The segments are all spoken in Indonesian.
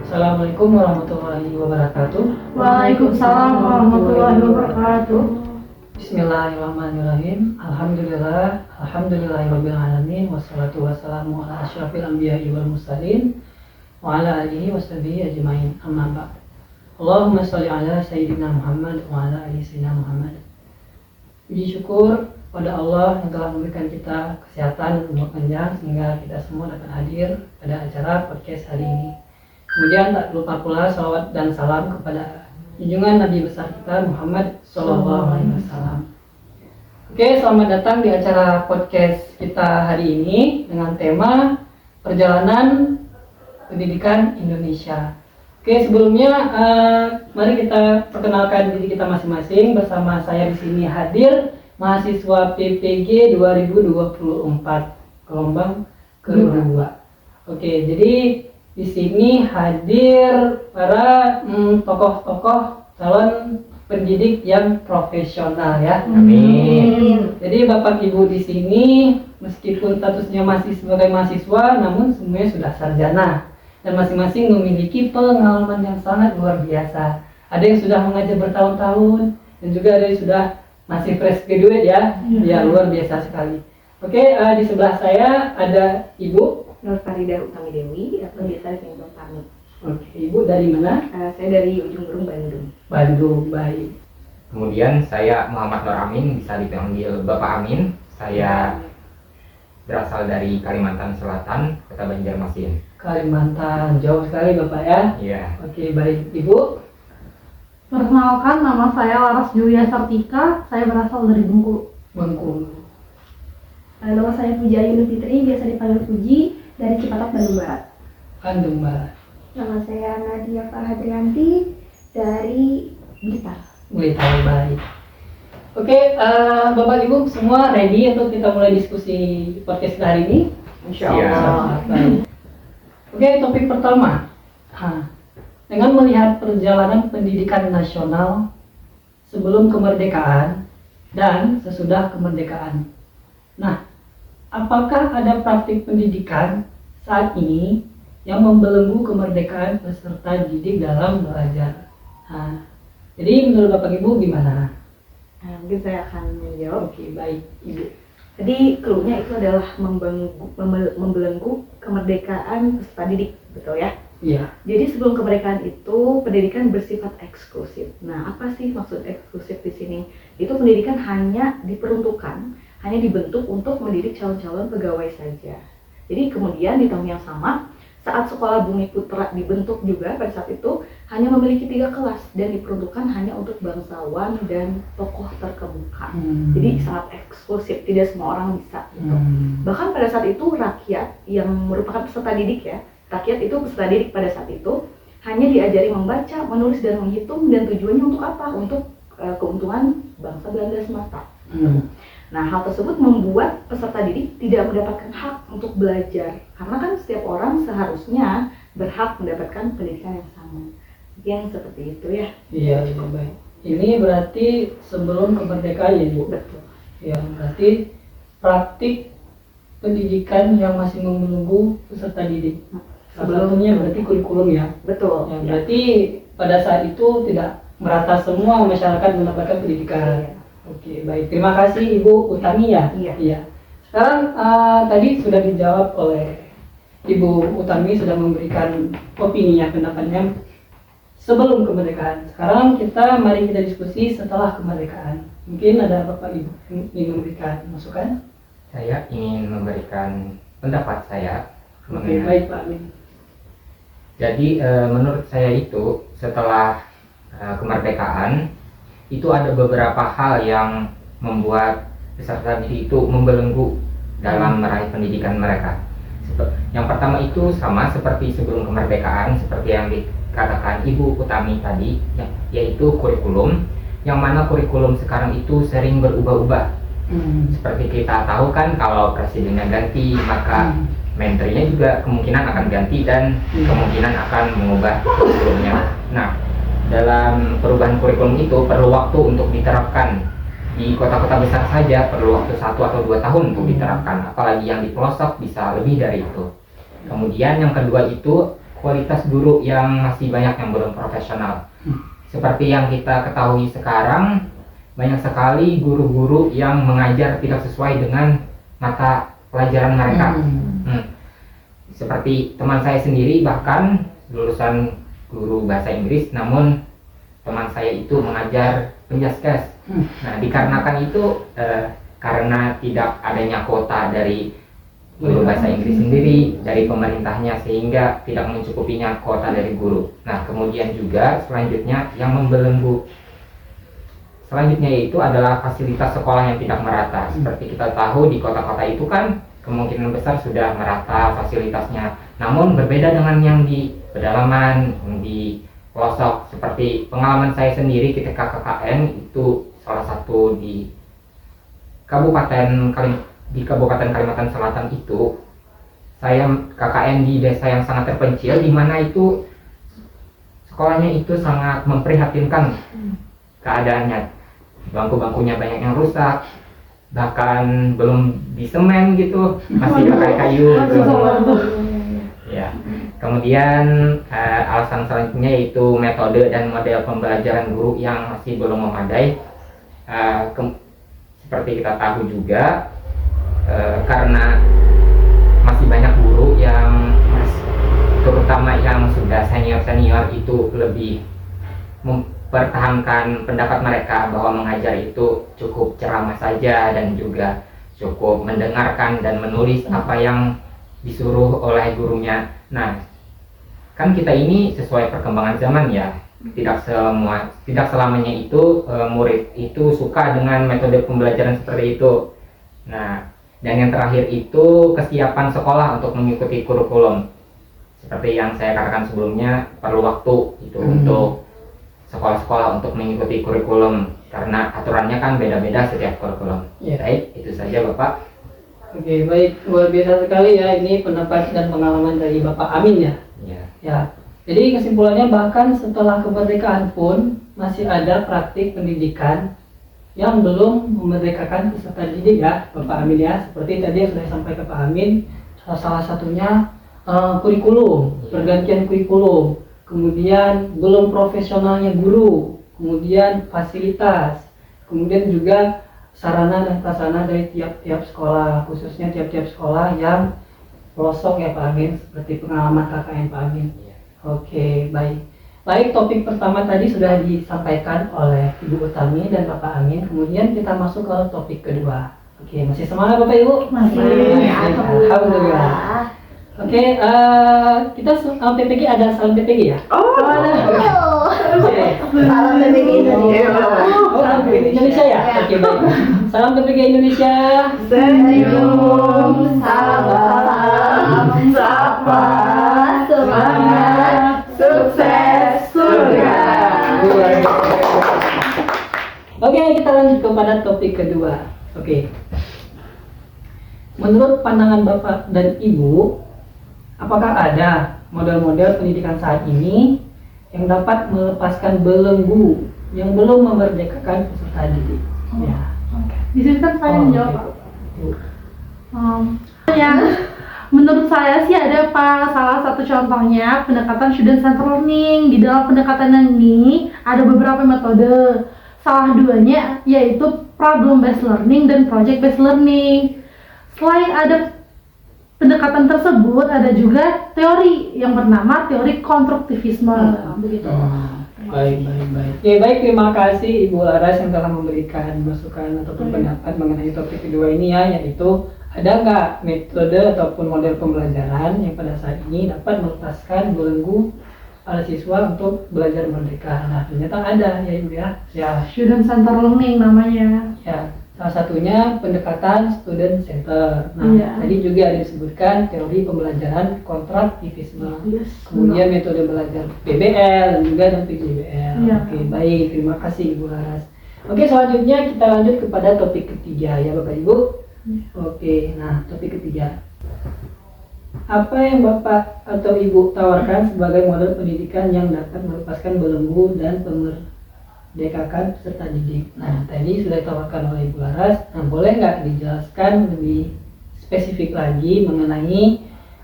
Assalamualaikum warahmatullahi wabarakatuh. Waalaikumsalam warahmatullahi wabarakatuh. Bismillahirrahmanirrahim. Alhamdulillahirabbil alamin wassalatu wassalamu ala asyrafil anbiya'i wal mursalin wa ala alihi washabihi ajmain. Amma ba'd. Allahumma shalli ala sayyidina Muhammad wa ala ali sayyidina Muhammad. Puji syukur pada Allah yang telah memberikan kita kesehatan dan umur panjang sehingga kita semua dapat hadir pada acara podcast hari ini. Kemudian tak lupa pula salawat dan salam kepada junjungan Nabi besar kita Muhammad SAW. Oke, selamat datang di acara podcast kita hari ini dengan tema perjalanan pendidikan Indonesia. Oke, sebelumnya mari kita perkenalkan diri kita masing-masing. Bersama saya di sini hadir mahasiswa PPG 2024 gelombang kedua. Oke, jadi di sini hadir para tokoh-tokoh calon pendidik yang profesional ya. Amin. Jadi Bapak Ibu di sini meskipun statusnya masih sebagai mahasiswa, namun semuanya sudah sarjana dan masing-masing memiliki pengalaman yang sangat luar biasa. Ada yang sudah mengajar bertahun-tahun dan juga ada yang sudah masih fresh graduate ya. Ya, luar biasa sekali. Oke, di sebelah saya ada Ibu Nur Farida Utami Dewi atau biasa dipanggil Tami. Oke, Ibu dari mana? Saya dari Ujung Berung, Bandung. Bandung, baik. Kemudian saya Muhammad Nur Amin, bisa dipanggil Bapak Amin. Saya berasal dari Kalimantan Selatan, Kota Banjarmasin. Kalimantan, jauh sekali Bapak ya. Iya. Oke, baik. Ibu? Perkenalkan, nama saya Laras Julia Sartika. Saya berasal dari Bengkulu. Bengkulu. Nama saya Puji Ayu Fitri, biasa dipanggil Puji, dari Cipatat, Bandung Barat. Bandung Barat. Nama saya Nadia Farhadrianti, dari Blitar. Blitar, baik. Oke, Bapak Ibu semua ready untuk kita mulai diskusi podcast hari ini? Insya Iya. Allah. Baik. Oke, topik pertama. Dengan melihat perjalanan pendidikan nasional sebelum kemerdekaan dan sesudah kemerdekaan. Nah, apakah ada praktik pendidikan saat ini yang membelenggu kemerdekaan peserta didik dalam belajar? Jadi menurut Bapak Ibu gimana? Mungkin saya akan menjawab. Oke, baik Ibu. Jadi clue-nya itu adalah membelenggu kemerdekaan peserta didik, betul ya? Iya. Jadi sebelum kemerdekaan itu pendidikan bersifat eksklusif. Nah, apa sih maksud eksklusif di sini? Itu pendidikan hanya dibentuk untuk mendidik calon-calon pegawai saja. Jadi kemudian di tahun yang sama, saat Sekolah Bumi Putra dibentuk juga pada saat itu hanya memiliki 3 kelas dan diperuntukkan hanya untuk bangsawan dan tokoh terkemuka. Jadi sangat eksklusif, tidak semua orang bisa. Gitu. Bahkan pada saat itu rakyat yang merupakan peserta didik ya, rakyat itu peserta didik pada saat itu hanya diajari membaca, menulis dan menghitung, dan tujuannya untuk apa? Untuk keuntungan bangsa Belanda semata. Nah, hal tersebut membuat peserta didik tidak mendapatkan hak untuk belajar, karena kan setiap orang seharusnya berhak mendapatkan pendidikan yang sama. Mungkin seperti itu ya. Iya, baik. Ini berarti sebelum kemerdekaan ya, Bu? Betul. Ya, berarti praktik pendidikan yang masih membelenggu peserta didik. Salah satunya berarti kurikulum ya. Betul. Ya, berarti pada saat itu tidak merata semua masyarakat mendapatkan pendidikan. Iya. Oke, baik. Terima kasih Ibu Utami ya. Iya. Sekarang tadi sudah dijawab oleh Ibu Utami, sudah memberikan opininya, pendapatnya sebelum kemerdekaan. Sekarang mari kita diskusi setelah kemerdekaan. Mungkin ada Bapak Ibu yang ingin memberikan masukan? Saya ingin memberikan pendapat saya. Oke, baik Pak Amin. Jadi menurut saya itu setelah kemerdekaan itu ada beberapa hal yang membuat peserta didik itu membelenggu dalam meraih pendidikan mereka. Yang pertama itu sama seperti sebelum kemerdekaan, seperti yang dikatakan Ibu Utami tadi, yaitu kurikulum, yang mana kurikulum sekarang itu sering berubah-ubah. Seperti kita tahu kan, kalau presidennya ganti, maka menterinya juga kemungkinan akan ganti dan kemungkinan akan mengubah kurikulumnya. Nah, dalam perubahan kurikulum itu perlu waktu untuk diterapkan. Di kota-kota besar saja perlu waktu 1 atau 2 tahun untuk diterapkan, apalagi yang di pelosok bisa lebih dari itu. Kemudian yang kedua itu kualitas guru yang masih banyak yang belum profesional. Seperti yang kita ketahui sekarang, banyak sekali guru-guru yang mengajar tidak sesuai dengan mata pelajaran mereka. Seperti teman saya sendiri bahkan lulusan guru bahasa Inggris, namun teman saya itu mengajar penjaskes. Nah, dikarenakan itu karena tidak adanya kuota dari guru bahasa Inggris sendiri dari pemerintahnya, sehingga tidak mencukupinya kuota dari guru. Nah, kemudian juga selanjutnya yang membelenggu selanjutnya yaitu adalah fasilitas sekolah yang tidak merata. Seperti kita tahu di kota-kota itu kan kemungkinan besar sudah merata fasilitasnya, namun berbeda dengan yang di pedalaman, di pelosok. Seperti pengalaman saya sendiri ketika KKN itu salah satu di Kabupaten Kalimantan Selatan itu, saya KKN di desa yang sangat terpencil, di mana itu sekolahnya itu sangat memprihatinkan keadaannya. Bangku-bangkunya banyak yang rusak, bahkan belum disemen gitu, masih pakai kayu gitu. Ya. Kemudian alasan selanjutnya yaitu metode dan model pembelajaran guru yang masih belum memadai. Seperti kita tahu juga, karena masih banyak guru yang terutama yang sudah senior itu lebih mempertahankan pendapat mereka bahwa mengajar itu cukup ceramah saja dan juga cukup mendengarkan dan menulis apa yang disuruh oleh gurunya. Nah, kan kita ini sesuai perkembangan zaman ya, tidak selamanya itu murid itu suka dengan metode pembelajaran seperti itu. Nah, dan yang terakhir itu kesiapan sekolah untuk mengikuti kurikulum. Seperti yang saya katakan sebelumnya, perlu waktu itu untuk sekolah-sekolah untuk mengikuti kurikulum, karena aturannya kan beda-beda setiap kurikulum. Baik, itu saja Bapak. Oke, baik, luar biasa sekali ya ini pendapat dan pengalaman dari Bapak Amin ya. Ya. Jadi kesimpulannya, bahkan setelah kemerdekaan pun masih ada praktik pendidikan yang belum memerdekakan peserta didik ya, Bapak Amin ya. Seperti tadi yang sudah disampaikan Pak Amin, salah satunya kurikulum, pergantian kurikulum, kemudian belum profesionalnya guru, kemudian fasilitas, kemudian juga sarana dan prasarana dari tiap-tiap sekolah, khususnya tiap-tiap sekolah yang pelosok ya Pak Amin, seperti pengalaman KKN Pak Amin. Oke, baik. Baik, topik pertama tadi sudah disampaikan oleh Ibu Utami dan Bapak Amin. Kemudian kita masuk ke topik kedua. Oke, masih semangat Bapak Ibu? Masih. Alhamdulillah. Oke, kita PPG ada salam PPG ya? Ada. Oke. Salam PPG Indonesia. Oh, salam PPG Indonesia ya? Oke, baik. Salam PPG Indonesia. Senyum, salam, sapa, semangat, sukses, surga. Oke, kita lanjut kepada topik kedua. Oke. Menurut pandangan Bapak dan Ibu, apakah ada model-model pendidikan saat ini yang dapat melepaskan belenggu yang belum memerdekakan peserta didik? Ya. Di sini kan saya yang jawab, Pak. Ibu. Yang menurut saya sih ada Pak, salah satu contohnya pendekatan student center learning. Di dalam pendekatan ini ada beberapa metode. Salah duanya yaitu problem based learning dan project based learning. Selain ada pendekatan tersebut, ada juga teori yang bernama teori konstruktivisme. Begitu. Baik. Oke, baik, terima kasih Ibu Laras yang telah memberikan masukan ataupun pendapat mengenai topik kedua ini ya, yaitu ada nggak metode ataupun model pembelajaran yang pada saat ini dapat melepaskan belenggu para siswa untuk belajar merdeka. Nah, ternyata ada ya Ibu ya. Student center learning namanya. Ya, salah satunya pendekatan student center. Nah, tadi juga ada disebutkan teori pembelajaran kontraktivisme. Kemudian metode belajar PBL dan juga dan PJBL. Oke, baik, terima kasih Ibu Laras. Oke, selanjutnya kita lanjut kepada topik ketiga ya Bapak Ibu. Oke, nah topik ketiga. Apa yang Bapak atau Ibu tawarkan sebagai model pendidikan yang dapat melepaskan belenggu dan merdekakan peserta didik? Nah, tadi sudah ditawarkan oleh Ibu Laras. Nah, boleh nggak dijelaskan lebih spesifik lagi mengenai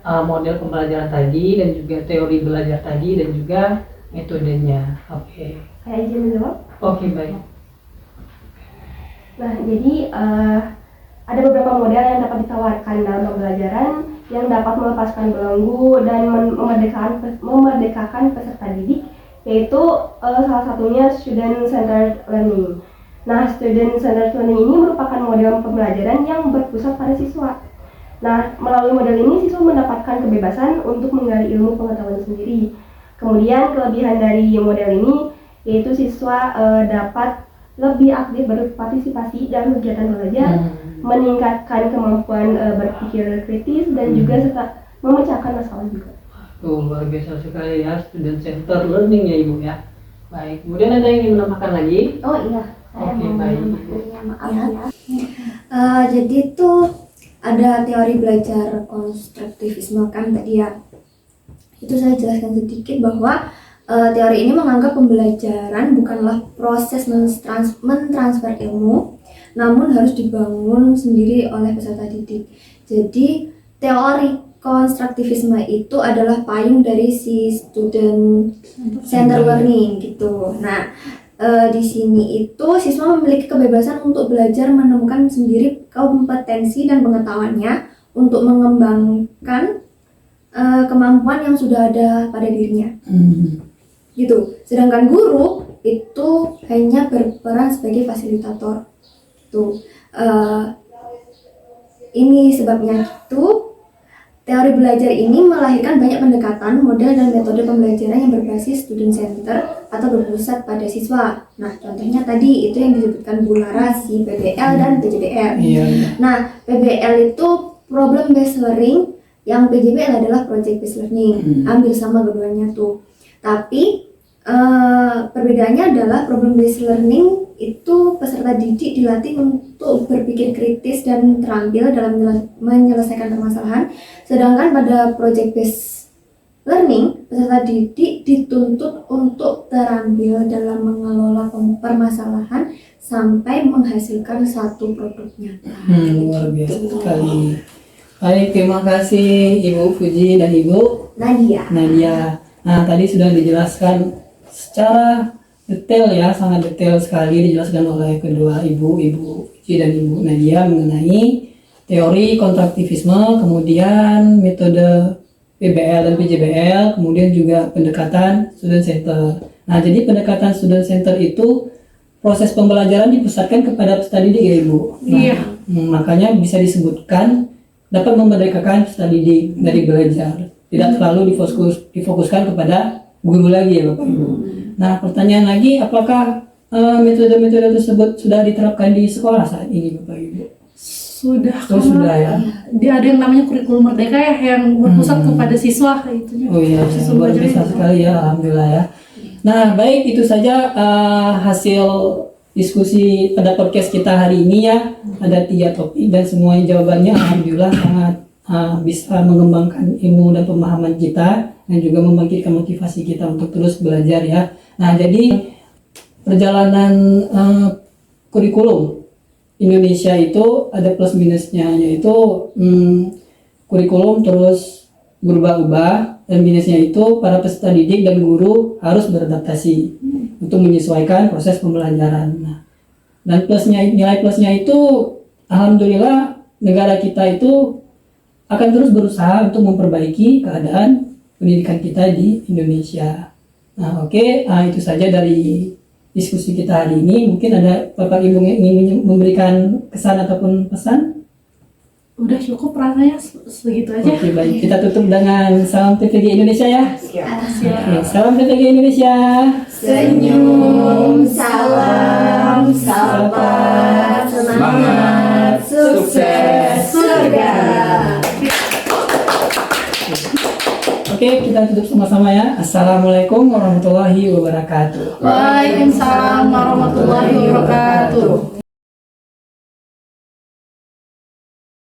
model pembelajaran tadi dan juga teori belajar tadi dan juga metodenya. Oke. Saya izin menjawab. Oke, baik. Nah, jadi ada beberapa model yang dapat ditawarkan dalam pembelajaran yang dapat melepaskan belenggu dan memerdekakan peserta didik, yaitu salah satunya student centered learning. Nah, student centered learning ini merupakan model pembelajaran yang berpusat pada siswa. Nah, melalui model ini siswa mendapatkan kebebasan untuk menggali ilmu pengetahuan sendiri. Kemudian kelebihan dari model ini yaitu siswa dapat lebih aktif berpartisipasi dalam kegiatan belajar, meningkatkan kemampuan berpikir kritis dan juga serta memecahkan masalah juga. Tuh, luar biasa sekali ya, student center learning ya Ibu ya. Baik, kemudian ada yang ingin menambahkan lagi? Oh iya, saya Oke, mau baik. menambahkannya, maaf ya. Jadi tuh ada teori belajar konstruktivisme kan tadi ya. Itu saya jelaskan sedikit bahwa teori ini menganggap pembelajaran bukanlah proses mentransfer ilmu, namun harus dibangun sendiri oleh peserta didik. Jadi teori konstruktivisme itu adalah payung dari si student center learning gitu. Nah, di sini itu siswa memiliki kebebasan untuk belajar menemukan sendiri kompetensi dan pengetahuannya untuk mengembangkan kemampuan yang sudah ada pada dirinya. Gitu. Sedangkan guru itu hanya berperan sebagai fasilitator. Tuh. Ini sebabnya itu teori belajar ini melahirkan banyak pendekatan, model dan metode pembelajaran yang berbasis student center atau berpusat pada siswa. Nah, contohnya tadi itu yang disebutkan Bu Lara, si PBL dan PJBL. Nah, PBL itu problem based learning, yang PJBL adalah project based learning. Hampir sama keduanya tuh. Tapi perbedaannya adalah problem based learning itu peserta didik dilatih untuk berpikir kritis dan terampil dalam menyelesaikan permasalahan. Sedangkan pada project based learning, peserta didik dituntut untuk terampil dalam mengelola permasalahan sampai menghasilkan satu produk nyata. Luar biasa sekali. Baik, terima kasih Ibu Fuji dan Ibu Nadia. Nah, tadi sudah dijelaskan secara detail ya, sangat detail sekali dijelaskan oleh kedua Ibu Fuji dan Ibu Nadia mengenai teori kontraktivisme, kemudian metode PBL dan PJBL, kemudian juga pendekatan student center. Nah, jadi pendekatan student center itu proses pembelajaran dipusatkan kepada peserta didik ya Ibu. Nah, makanya bisa disebutkan dapat memerdekakan peserta didik dari belajar, tidak terlalu difokuskan kepada guru lagi ya Bapak Ibu. Nah, pertanyaan lagi, apakah metode-metode tersebut sudah diterapkan di sekolah saat ini Bapak Ibu? Sudah, Sudah ya. Dia ada yang namanya kurikulum merdeka ya, yang berpusat kepada siswa itu. Oh iya, luar biasa sekali ya, alhamdulillah ya. Nah, baik, itu saja hasil diskusi pada podcast kita hari ini ya. Ada 3 topik dan semuanya jawabannya alhamdulillah sangat bisa mengembangkan ilmu dan pemahaman kita dan juga membangkitkan motivasi kita untuk terus belajar ya. Nah, jadi perjalanan kurikulum Indonesia itu ada plus minusnya, yaitu kurikulum terus berubah-ubah, dan minusnya itu para peserta didik dan guru harus beradaptasi untuk menyesuaikan proses pembelajaran. Nah, dan nilai plusnya itu alhamdulillah negara kita itu akan terus berusaha untuk memperbaiki keadaan pendidikan kita di Indonesia. Nah, oke, itu saja dari diskusi kita hari ini. Mungkin ada Bapak Ibu yang ingin memberikan kesan ataupun pesan? Udah cukup rasanya segitu aja. Oke, baik. Kita tutup dengan salam TPG Indonesia ya. Oke, salam TPG Indonesia. Senyum, salam, sapa, semangat, sukses, surga. Oke, kita tutup sama-sama ya. Assalamualaikum warahmatullahi wabarakatuh. Waalaikumsalam warahmatullahi wabarakatuh.